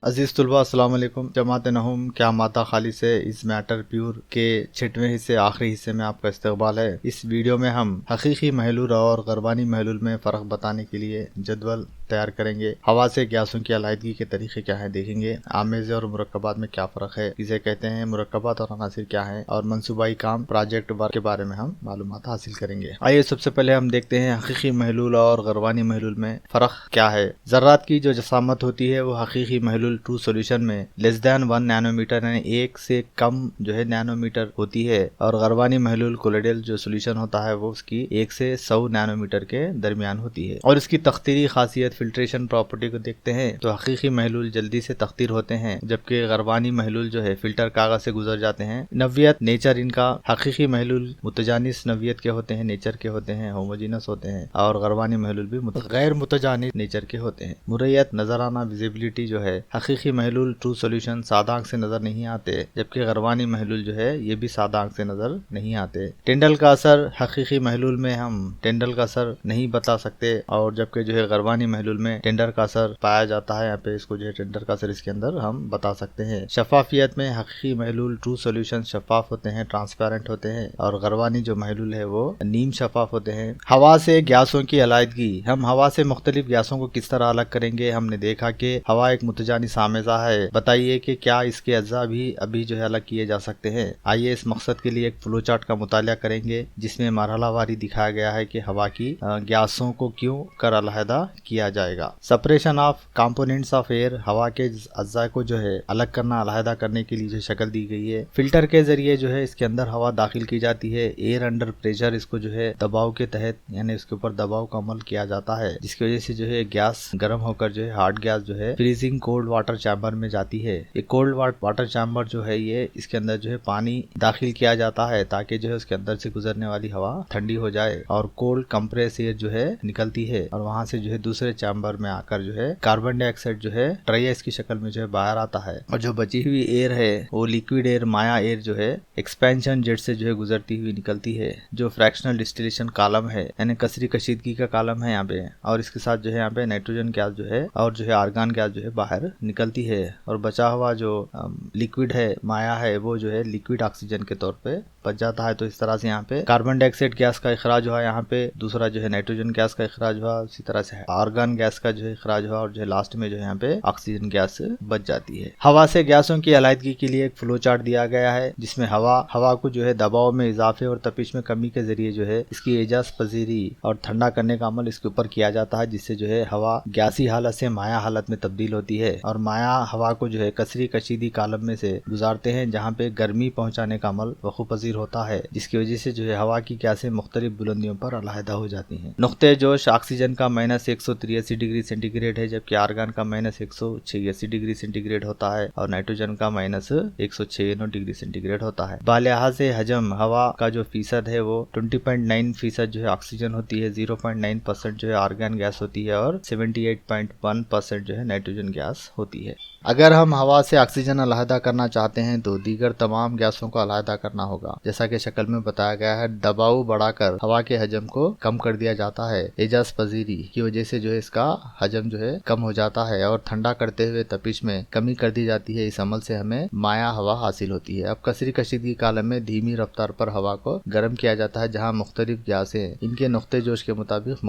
عزیز طلباء السلام علیکم. جماعت نہوم کیا مادہ خالی سے اس میٹر پیور کے 6ویں حصے آخری حصے میں آپ کا استقبال ہے. اس ویڈیو میں ہم حقیقی محلول اور غربانی محلول میں فرق بتانے کے لیے جدول تیار کریں گے. ہوا سے گیسوں کی علیحدگی کے طریقے کیا ہیں دیکھیں گے. آمیزے اور مرکبات میں کیا فرق ہے, کسے کہتے ہیں, مرکبات اور عناصر کیا ہیں, اور منصوبائی کام پروجیکٹ ورک کے بارے میں ہم معلومات حاصل کریں گے. آئیے سب سے پہلے ہم دیکھتے ہیں حقیقی محلول اور غربانی محلول میں فرق کیا ہے. ذرات کی جو جسامت ہوتی ہے وہ حقیقی محلول ٹرو سولوشن میں لیس دین 1 نینو میٹر یعنی 1 سے کم جو ہے نینو میٹر ہوتی ہے, اور غربانی محلول کولیڈل جو سولوشن ہوتا ہے وہ اس کی 1 سے 100 نینو میٹر کے درمیان ہوتی ہے. اور اس کی تخدیری خاصیت فلٹریشن پراپرٹی کو دیکھتے ہیں تو حقیقی محلول جلدی سے تخدیر ہوتے ہیں, جبکہ غربانی محلول جو ہے فلٹر کاغذ سے گزر جاتے ہیں. نوعیت نیچر ان کا حقیقی محلول متجانس نوعیت کے ہوتے ہیں, نیچر کے ہوتے ہیں, ہوموجینس ہوتے ہیں, اور غربانی محلول بھی غیر متجانس نیچر کے ہوتے ہیں. مرئیت نظرانہ ویزیبلٹی جو ہے حقیقی محلول ٹرو سولوشن سادہ آنکھ سے نظر نہیں آتے, جبکہ غربانی محلول جو ہے یہ بھی سادہ آنکھ سے نظر نہیں آتے. ٹینڈل کا اثر حقیقی محلول میں ہم ٹینڈل کا اثر نہیں بتا سکتے, اور جبکہ جو ہے غربانی محلول میں ٹینڈر کا اثر پایا جاتا ہے. یہاں پہ اس کو جو ہے ٹینڈر کا اثر اس کے اندر ہم بتا سکتے ہیں. شفافیت میں حقیقی محلول ٹرو سولوشن شفاف ہوتے ہیں, ٹرانسپیرنٹ ہوتے ہیں, اور غربانی جو محلول ہے وہ نیم شفاف ہوتے ہیں. ہوا سے گیسوں کی علیحدگی, ہم ہوا سے مختلف گیسوں کو کس طرح الگ کریں گے. ہم نے دیکھا کہ ہوا ایک متجانس آمیزہ ہے. بتائیے کہ کیا اس کے اجزاء بھی ابھی جو ہے الگ کیے جا سکتے ہیں. آئیے اس مقصد کے لیے ایک فلو چارٹ کا مطالعہ کریں گے جس میں مرحلہ واری دکھایا گیا ہے کہ ہوا کی گیسوں کو کیوں کر علیحدہ کیا جائے گا. Separation of components of air, ہوا کے اجزاء کو جو ہے الگ کرنا, علیحدہ کرنے کے لیے جو شکل دی گئی ہے. فلٹر کے ذریعے جو ہے اس کے اندر ہوا داخل کی جاتی ہے. ایئر انڈر پریشر, اس کو جو ہے دباؤ کے تحت یعنی اس کے اوپر دباؤ کا عمل کیا جاتا ہے, جس کی وجہ سے جو ہے گیس گرم ہو کر جو ہے ہارڈ گیس جو ہے فریزنگ کولڈ واٹر چیمبر میں جاتی ہے. یہ کولڈ واٹر چیمبر جو ہے یہ اس کے اندر جو ہے پانی داخل کیا جاتا ہے تاکہ جو ہے اس کے اندر سے گزرنے والی ہوا ٹھنڈی ہو جائے, اور کولڈ کمپریس ایئر جو ہے نکلتی ہے, اور وہاں سے جو ہے دوسرے چیمبر میں آ کر جو ہے کاربن ڈائی آکسائڈ جو ہے ٹری ایس کی شکل میں جو ہے باہر آتا ہے. اور جو بچی ہوئی ایئر ہے وہ لیکوڈ ایئر مایا ایئر جو ہے ایکسپینشن جیٹ سے جو ہے گزرتی ہوئی نکلتی ہے, جو فریکشنل ڈسٹیلیشن کالم ہے یعنی کثری کشیدگی کا کالم ہے یہاں پہ, اور اس کے ساتھ جو ہے یہاں پہ نائٹروجن گیس جو ہے اور جو ہے آرگان گیس جو ہے باہر نکلتی ہے. اور بچا ہوا جو لیکوڈ ہے مایا ہے وہ جو ہے لیکوڈ آکسیجن کے طور پہ بچ جاتا ہے. تو اس طرح سے یہاں پہ کاربن ڈائی آکسائڈ گیس کا اخراج ہوا, یہاں پہ دوسرا جو ہے نائٹروجن گیس کا اخراج ہوا, اسی طرح سے آرگان گیس کا جو ہے اخراج ہوا, اور جو ہے لاسٹ میں جو ہے یہاں پہ آکسیجن گیس بچ جاتی ہے. ہوا سے گیسوں کی علیحدگی کے لیے ایک فلو چارٹ دیا گیا ہے جس میں ہوا کو جو ہے دباؤ میں اضافے اور تپش میں کمی کے ذریعے جو ہے اس کی اعجاز پذیری اور ٹھنڈا کرنے کا عمل اس کے اوپر کیا جاتا ہے, جس سے جو ہے ہوا گیسی حالت سے مایا حالت میں تبدیل ہوتی ہے, اور مایا ہوا کو جو ہے کثری کشیدی کالم میں سے گزارتے ہیں جہاں پہ گرمی پہنچانے کا عمل وقوع پذیر ہوتا ہے, جس کی وجہ سے جو ہے ہوا کی گیسیں مختلف بلندیوں پر علیحدہ ہو جاتی ہیں. نقطۂ جوش آکسیجن کا -183 ڈگری سینٹی گریڈ ہے, جبکہ آرگان کا -186 ڈگری سینٹی گریڈ ہوتا ہے, اور نائٹروجن کا -196 ڈگری سینٹی گریڈ ہوتا ہے. بالحاظ حجم ہوا کا جو فیصد ہے وہ 20.9% جو ہے آکسیجن ہوتی ہے, 0.9% جو ہے آرگان گیس ہوتی ہے, اور 78.1% جو ہے نائٹروجن گیس ہوتی ہے. اگر ہم ہوا سے آکسیجن علیحدہ کرنا چاہتے ہیں تو دیگر تمام گیسوں کو علیحدہ کرنا ہوگا, جیسا کہ شکل میں بتایا گیا ہے. دباؤ بڑھا کر ہوا کے حجم کو کم کر دیا جاتا ہے, اعجاز پذیری کی وجہ سے جو ہے اس کا حجم جو ہے کم ہو جاتا ہے, اور ٹھنڈا کرتے ہوئے تپش میں کمی کر دی جاتی ہے. اس عمل سے ہمیں مایا ہوا حاصل ہوتی ہے. اب کثری کشیدگی کالم میں دھیمی رفتار پر ہوا کو گرم کیا جاتا ہے, جہاں مختلف گیسیں ان کے نقطۂ جوش کے مطابق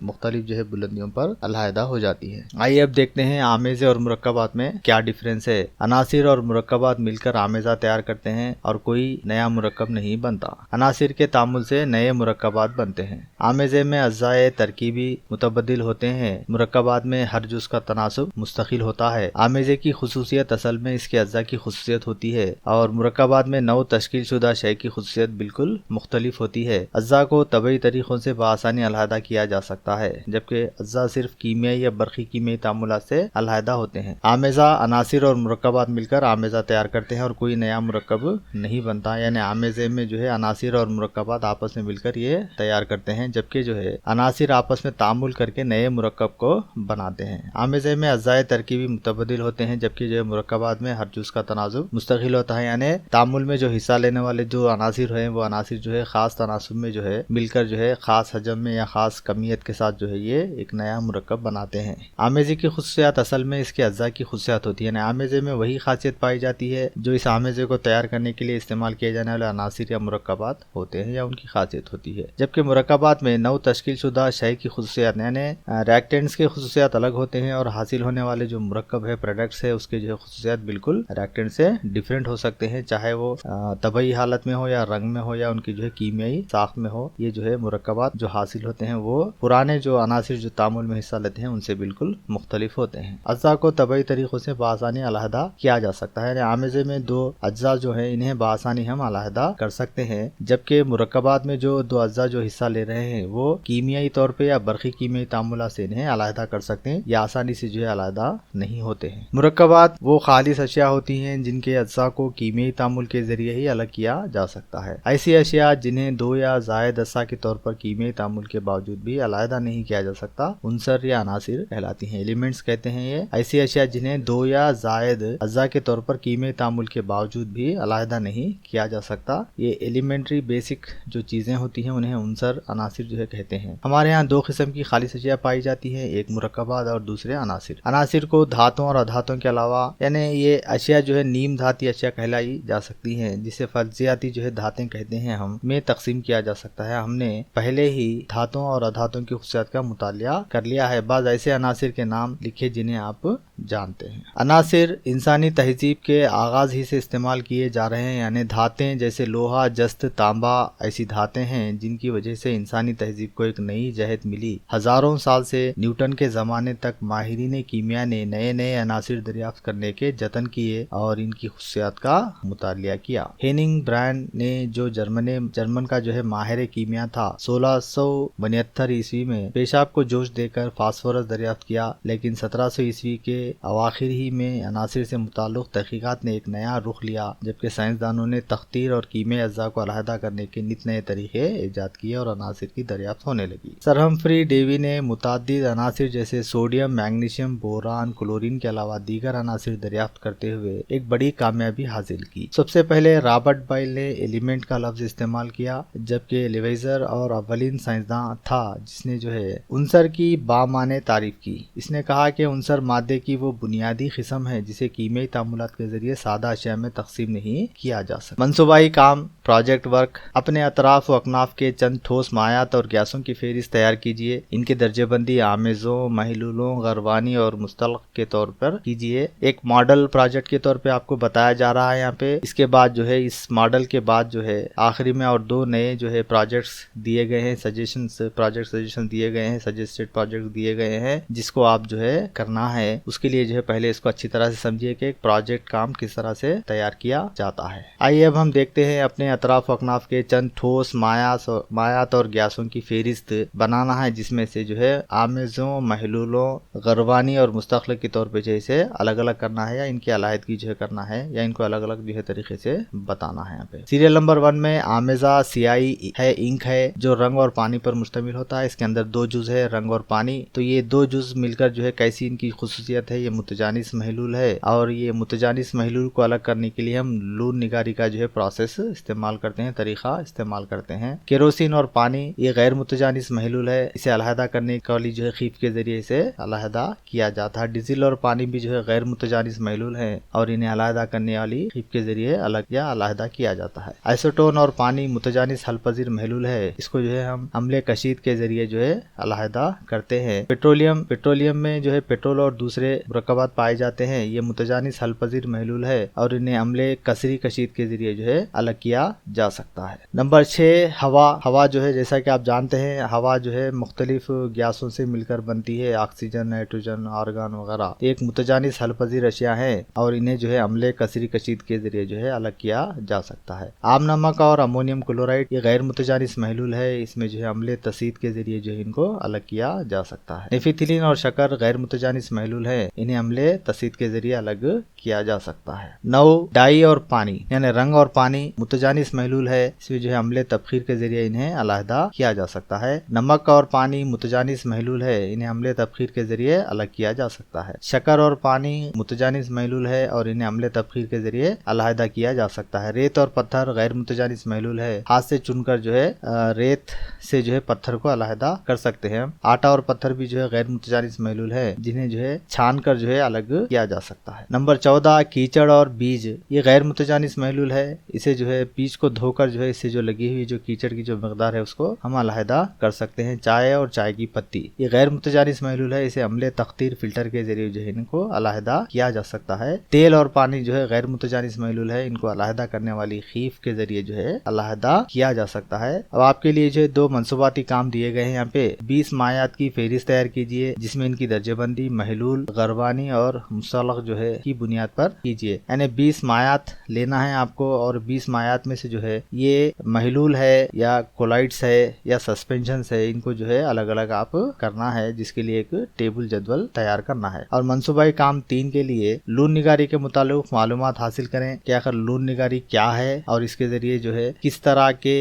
مختلف جو ہے بلندیوں پر علیحدہ ہو جاتی ہیں. آئیے اب دیکھتے ہیں آمیزے اور مرکبات میں کیا ڈفرینس ہے. عناصر اور مرکبات مل کر آمیزہ تیار کرتے ہیں اور کوئی نیا مرکب نہیں بنتا. عناصر کے تعامل سے نئے مرکبات بنتے ہیں. آمیزے میں اجزاء ترکیبی متبادل ہوتے ہیں, مرکبات میں ہر جز کا تناسب مستقل ہوتا ہے. آمیزے کی خصوصیت اصل میں اس کے اجزاء کی خصوصیت ہوتی ہے, اور مرکبات میں نو تشکیل شدہ شے کی خصوصیت بالکل مختلف ہوتی ہے. اجزاء کو طبعی طریقوں سے بآسانی علیحدہ کیا جا سکتا ہے, جبکہ اجزاء صرف کیمیائی یا برقی کیمیائی تعاملات سے علیحدہ ہوتے ہیں. آمیزہ عناصر اور مرکبات مل کر آمیزہ تیار کرتے ہیں اور کوئی نیا مرکب نہیں بنتا, یعنی आमेज़े में जो है अनासिर और मुरक्कबात आपस में मिलकर ये तैयार करते हैं, जबकि जो है अनासिर आपस में तामुल करके नए मुरक्कब को बनाते हैं। आमेज़े में अज़ाए तरकीबी मुतबदिल होते हैं, जबकि जो है मुरक्कबात में हर जुज़ का तनाजुब मुस्तकिल होता है। यानी तामुल में जो हिस्सा लेने वाले जो अनासिर हैं वो अनासिर जो है खास तनासुब में जो है मिलकर जो है खास हजम में या खास कमियत के साथ जो है ये एक नया मुरक्कब बनाते हैं। आमेज़े की खुसूसियात असल में इसके अज्जा की खुसूसियात होती है। आमेज़े में वही खासियत पाई जाती है जो इस आमेज़े को तैयार करने के लिए इस्तेमाल किए जाने वाले अनासिर या मुरक्कबात होते हैं या उनकी खासियत होती है। जबकि मुरक्कबात में नौ तश्कील शुदा शय की खुसूसियात यानी रिएक्टेंट्स के खुसूसियात अलग होते हैं और हासिल होने वाले जो मुरक्कब है प्रोडक्ट्स है उसके जो है खुसूसियात बिल्कुल रिएक्टेंट से डिफरेंट हो सकते हैं, चाहे वो तबई हालत में हो या रंग में हो या उनकी जो है कीमियाई साख्त में हो। ये जो है मुरक्कबात जो हासिल होते हैं वो पुराने जो अनासिर जो तामुल में हिस्सा लेते हैं उनसे बिल्कुल मुख्तलिफ होते हैं। अज्जा को तबई तरीकों से बआसानी अलहदा किया जा सकता है। आमेज़े में दो अज्जा जो है इन्हें बआसानी हम अलहदा कर सकते हैं, जबकि मुरक्कबात में जो दो अज्जा जो हिस्सा ले रहे हैं वो कीमियाई तौर पे या बरकी कीमियाई तामुला से इन्हें अलहदा कर सकते हैं या आसानी से जो है अलहदा नहीं होते हैं। मुरक्कबात वो खालिस अशिया होती हैं जिनके अज्जा को कीमियाई तामुल के जरिए ही अलग किया जा सकता है। ऐसी अशिया जिन्हें दो या जायद अज्जा के तौर पर कीमियाई तामुल के बावजूद भी अलहदा नहीं किया जा सकता उनसर या अनासिर कहलाती हैं, एलिमेंट्स कहते हैं। ये ऐसी अशिया जिन्हें दो या जायद अज्जा के तौर पर कीमियाई तामुल के बावजूद भी अलहदा नहीं किया जा सकता, ये एलिमेंट्री बेसिक जो चीजें होती हैं उन्हें उनसर अनासिर जो है कहते हैं। हमारे यहाँ दो किस्म की खालिस अशिया पाई जाती है, एक मुरक्कबात और दूसरे अनासिर। अनासिर को धातुओं और अधातुओं के अलावा यानी ये अशिया जो है नीम धाती अशिया कहलाई जा सकती हैं, जिसे फर्जियाती जो है धातें कहते हैं हम में तकसीम किया जा सकता है। हमने पहले ही धातुओं और अधातुओं की खुसूसियात का मुतालिया कर लिया है। बाज़ ऐसे अनासिर के नाम लिखे जिन्हें आप जानते हैं। अनासिर इंसानी तहजीब के आगाज ही से इस्तेमाल किए जा रहे हैं, यानी धातें जैसे लोहा, जस्त, तांबा ऐसी धातें हैं जिनकी वजह से इंसानी तहजीब को एक नई जहत मिली। हजारों साल से न्यूटन के जमाने तक माहिरीन कीमिया ने नए नए अनासिर दरियाफ्त करने के जतन किए और इनकी खुसूसियात का मुतालिया किया। हेनिंग ब्रांड ने जो जर्मन का जो है माहिर कीमिया था 1672 ईस्वी में पेशाब को जोश देकर फास्फोरस दरियाफ्त किया, लेकिन 1700 ईस्वी के अवाखिर ही में अनासिर से मुताल्लिक़ तहकीकात ने एक नया रुख लिया, जबकि साइंसदानों ने तख्तीर और कीमियाई अज्जा को अलहदा करने के नित नए तरीके ईजाद किए और अनासिर की दरियाफ्त होने लगी। सर हम्फ्री डेवी ने मुताद्दिद अनासिर जैसे सोडियम, मैग्नीशियम, बोरान, क्लोरीन के अलावा दीगर अनासिर दरियाफ्त करते हुए एक बड़ी कामयाबी हासिल की। सबसे पहले रॉबर्ट बायल ने एलिमेंट का लफ्ज इस्तेमाल किया, जबकि लेवेजर और अव्वलीन साइंसदान था जिसने जो है उनसर की बामाने तारीफ की। इसने कहा कि उनसर मादे की वो बुनियादी किस्म है जिसे कीमियाई तामुलात के जरिए सादा अशिया में तकसीम नहीं किया जा सकता। मनसूबाई काम, प्रोजेक्ट वर्क, अपने अतराफ व अकनाफ के चंद ठोस मायात और गैसों की फेहरिस्त तैयार कीजिए। इनकी दर्जेबंदी आमेज़ों, महलूलों, गरवानी और मुस्तलक के तौर पर कीजिए। एक मॉडल प्रोजेक्ट के तौर पे आपको बताया जा रहा है यहाँ पे। इसके बाद जो है इस मॉडल के बाद जो है आखिरी में और दो नए जो है प्रोजेक्ट्स दिए गए हैं, प्रोजेक्ट सजेशन दिए गए हैं, सजेस्टेड प्रोजेक्ट दिए गए हैं जिसको आप जो है करना है। उसके लिए जो है पहले इसको अच्छी तरह से समझिए कि एक प्रोजेक्ट काम किस तरह से तैयार किया जाता है। आइए अब हम देखते हैं अपने अतराफ अकनाफ के चंद ठोस मायात और गैसों की फेहरिस्त बनाना है, जिसमें से जो है आमेज़ों, महलूलों, गरवानी और मुस्तक़लिक के तौर पे जैसे अलग अलग करना है या इनकी अलहदगी जो है करना है या इनको अलग अलग जो है तरीके से बताना है। यहाँ पे सीरियल नंबर 1 में आमेज़ा स्याही है, इंक है जो रंग और पानी पर मुश्तमिल होता है। इसके अंदर दो जुज है, रंग और पानी। तो ये दो जुज मिलकर जो है कैसी इनकी खुसूसियत है, ये मुतजानिस महलूल है और ये मुतजानिस महलूल को अलग करने के लिए हम लून निगारी का जो है प्रोसेस इस्तेमाल करते हैं, तरीका इस्तेमाल करते हैं। केरोसिन और पानी ये गैर मुतजानिस महलूल है, इसे अलहदा करने के लिए जो है खीफ के जरिए इसे अलहदा किया जाता है। डीजल और पानी भी जो है गैर मुतजानिस महलूल है और इन्हें अलहदा करने वाली खीफ के जरिए अलग या अलहदा किया जाता है। आइसोटोन और पानी मुतजानिस हलपजीर महलूल है, इसको जो है हम अम्ले कशीद के जरिए जो है अलहदा करते हैं। पेट्रोलियम में जो है पेट्रोल और दूसरे मुरक्कबात पाए जाते हैं, ये मुतजानिस हलपजीर महलूल है और इन्हें अम्ले कसरी कशीद के जरिए जो है अलग किया जा सकता है। नंबर 6 हवा जो है जैसा कि आप जानते हैं हवा जो है मुख्तलिफ गैसों से मिलकर बनती है, ऑक्सीजन, नाइट्रोजन, आर्गन वगैरह। एक मुतजानिस हलपजीर अशिया है और इन्हें जो है अम्ले कसरी कशीद के जरिए जो है अलग किया जा सकता है। आम नमक और अमोनियम क्लोराइड ये गैर मुतजानिस महलूल है, इसमें जो है अम्ले तसीद के जरिए जो है इनको अलग किया जा सकता है। नेफिथिलीन और शक्कर गैर मुतजानिस महलूल है, इन्हें अम्ले तसीद के जरिए अलग किया जा सकता है। 9 डाई और पानी यानी रंग और पानी मुतजानिस मुतजानिस महलूल है, इसमें जो है अम्ले तबखीर के जरिए इन्हें अलहदा किया जा सकता है। नमक और पानी मुतजानिस महलूल है, इन्हें अम्ले तबखीर के जरिए अलग किया जा सकता है। शक्कर और पानी मुतजानिस महलूल है और इन्हें अम्ले तबखीर के जरिए अलहदा किया जा सकता है। रेत और पत्थर गैर मुतजानिस महलूल है, हाथ से चुनकर जो है रेत से जो है पत्थर को अलहदा कर सकते हैं। आटा और पत्थर भी जो है गैर मुतजानिस महलूल है, जिन्हें जो है छान कर जो है अलग किया जा सकता है। नंबर 14 कीचड़ और बीज, ये गैर मुतजानिस महलूल है, इसे जो है बीज को धोकर जो है इससे जो लगी हुई जो कीचड़ की जो मकदार है उसको हम अलहदा कर सकते हैं। चाय और चाय की पत्ती, ये गैर मुतजानिस महलूल है, इसे अम्ले तख्तीर फिल्टर के जरिए जो है इनको अलहदा किया जा सकता है। तेल और पानी जो है गैर मुतजानिस महलूल है, इनको अलहदा करने वाली खीफ के जरिए जो है अलहदा किया जा सकता है। अब आपके लिए जो है 2 मनसूबाती काम दिए गए हैं। यहाँ पे 20 मायात की फहरिस्त तैयार कीजिए, जिसमें इनकी दर्जेबंदी महलूल, गरबानी और मुसल्लख जो है की बुनियाद पर कीजिए। यानी 20 मायात लेना है आपको और 20 मायात में से जो है ये महलूल है या कोलाइड्स है या सस्पेंशन है, इनको जो है अलग अलग आप करना है, जिसके लिए एक टेबल जदवल तैयार करना है। और मनसूबाई काम 3 के लिए लून निगारी के मुतालिक मालूमात हासिल करें कि आखिर लून निगारी क्या है और इसके जरिए जो है किस तरह के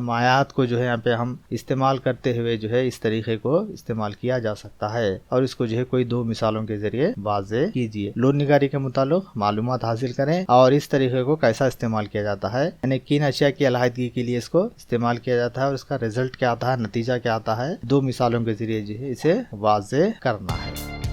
मायात को जो है यहाँ पे हम इस्तेमाल करते हुए जो है इस तरीके को इस्तेमाल किया जा सकता है, और इसको जो है कोई 2 मिसालों के जरिए वाज़े कीजिए। लून निगारी के मुतालिक मालूमात हासिल करें और इस तरीके को कैसा इस्तेमाल किया जाता है, यानी किन अशिया की अलहदगी के लिए इसको इस्तेमाल किया जाता है और इसका रिजल्ट क्या आता है, नतीजा क्या आता है, 2 मिसालों के जरिए जो है इसे वाज़े करना है।